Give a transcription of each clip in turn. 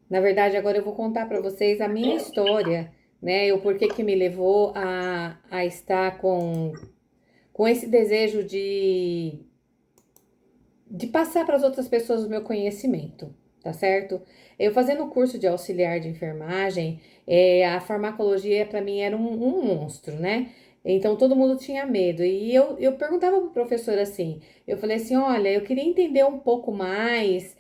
Na verdade, agora eu vou contar para vocês a minha história, né? O porquê que me levou a estar com esse desejo de passar para as outras pessoas o meu conhecimento, tá certo? Eu fazendo o curso de auxiliar de enfermagem, a farmacologia para mim era um monstro, né? Então todo mundo tinha medo. E eu perguntava pro professor assim, eu falei assim, olha, eu queria entender um pouco mais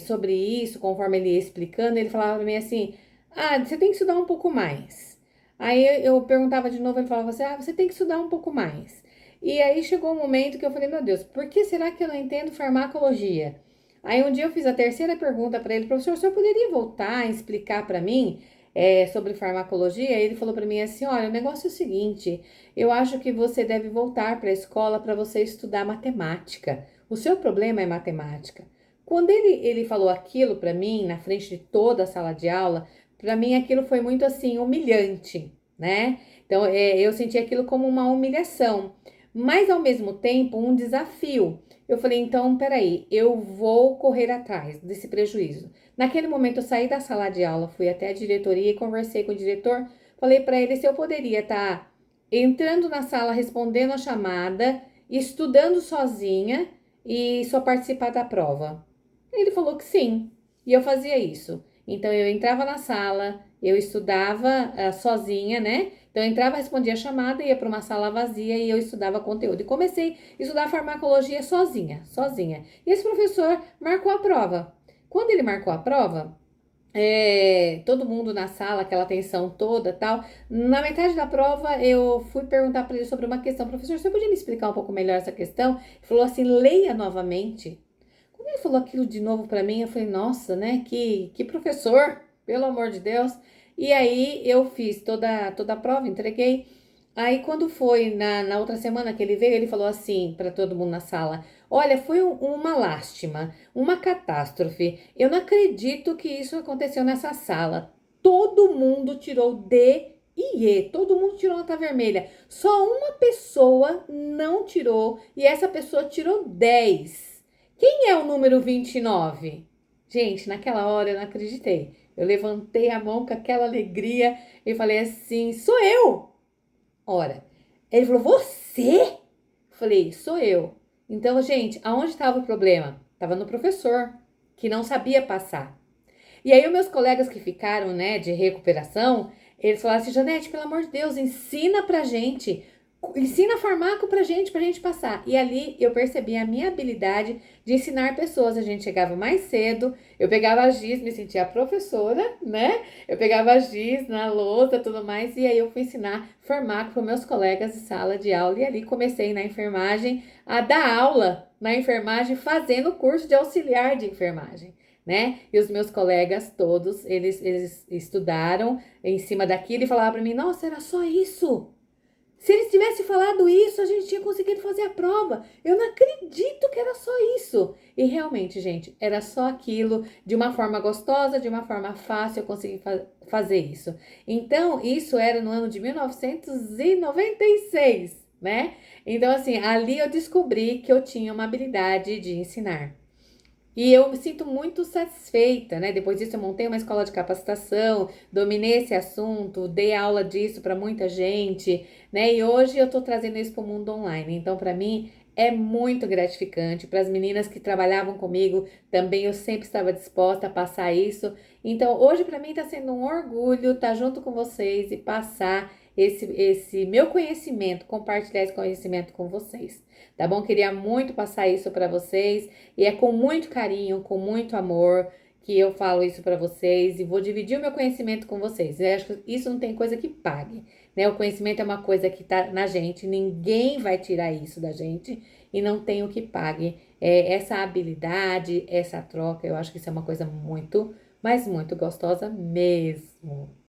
sobre isso, conforme ele ia explicando, ele falava para mim assim, ah, você tem que estudar um pouco mais. Aí eu perguntava de novo, ele falava assim, ah, você tem que estudar um pouco mais. E aí chegou um momento que eu falei, meu Deus, por que será que eu não entendo farmacologia? Aí um dia eu fiz a terceira pergunta para ele, professor, o senhor poderia voltar a explicar para mim sobre farmacologia? Aí ele falou para mim assim, olha, o negócio é o seguinte, eu acho que você deve voltar para a escola para você estudar matemática. O seu problema é matemática. Quando ele falou aquilo para mim, na frente de toda a sala de aula, para mim aquilo foi muito assim, humilhante, né? Então eu senti aquilo como uma humilhação mas ao mesmo tempo um desafio. Eu falei, então, peraí, eu vou correr atrás desse prejuízo. Naquele momento eu saí da sala de aula, fui até a diretoria e conversei com o diretor, falei para ele se eu poderia estar entrando na sala, respondendo a chamada, estudando sozinha e só participar da prova. Ele falou que sim, e eu fazia isso. Então eu entrava na sala, eu estudava sozinha, né? Então eu entrava, respondia a chamada, ia para uma sala vazia e eu estudava conteúdo. E comecei a estudar farmacologia sozinha, sozinha. E esse professor marcou a prova. Quando ele marcou a prova, todo mundo na sala, aquela tensão toda, tal. Na metade da prova, eu fui perguntar para ele sobre uma questão. Professor, você podia me explicar um pouco melhor essa questão? Ele falou assim, leia novamente. Quando ele falou aquilo de novo para mim, eu falei, nossa, né? Que professor, pelo amor de Deus. E aí eu fiz toda a prova, entreguei. Aí quando foi na outra semana que ele veio, ele falou assim para todo mundo na sala: Olha, foi uma lástima, uma catástrofe. Eu não acredito que isso aconteceu nessa sala. Todo mundo tirou D e E, todo mundo tirou nota vermelha. Só uma pessoa não tirou e essa pessoa tirou 10. Quem é o número 29? Gente, naquela hora eu não acreditei. Eu levantei a mão com aquela alegria e falei assim: sou eu! Ora, ele falou: você? Falei: sou eu. Então, gente, aonde estava o problema? Estava no professor, que não sabia passar. E aí, os meus colegas que ficaram, né, de recuperação, eles falaram assim: Janete, pelo amor de Deus, ensina pra gente. Ensina farmaco pra gente passar. E ali eu percebi a minha habilidade de ensinar pessoas. A gente chegava mais cedo, eu pegava a giz, me sentia a professora, né? Eu pegava a giz na lousa e tudo mais, e aí eu fui ensinar farmaco para meus colegas de sala de aula. E ali comecei na enfermagem a dar aula na enfermagem, fazendo o curso de auxiliar de enfermagem, né? E os meus colegas todos, eles estudaram em cima daquilo e falavam para mim: Nossa, era só isso. Se eles tivessem falado isso, a gente tinha conseguido fazer a prova. Eu não acredito que era só isso. E realmente, gente, era só aquilo, de uma forma gostosa, de uma forma fácil, eu consegui fazer isso. Então, isso era no ano de 1996, né? Então, assim, ali eu descobri que eu tinha uma habilidade de ensinar. E eu me sinto muito satisfeita, né? Depois disso, eu montei uma escola de capacitação, dominei esse assunto, dei aula disso para muita gente, né? E hoje eu tô trazendo isso para o mundo online. Então, para mim, é muito gratificante. Para as meninas que trabalhavam comigo, também eu sempre estava disposta a passar isso. Então, hoje, para mim, está sendo um orgulho estar junto com vocês e passar esse meu conhecimento, compartilhar esse conhecimento com vocês. Tá bom? Queria muito passar isso para vocês. E é com muito carinho, com muito amor que eu falo isso para vocês e vou dividir o meu conhecimento com vocês. Eu acho que isso não tem coisa que pague, né? O conhecimento é uma coisa que tá na gente, ninguém vai tirar isso da gente e não tem o que pague. Essa habilidade, essa troca, eu acho que isso é uma coisa muito, mas muito gostosa mesmo.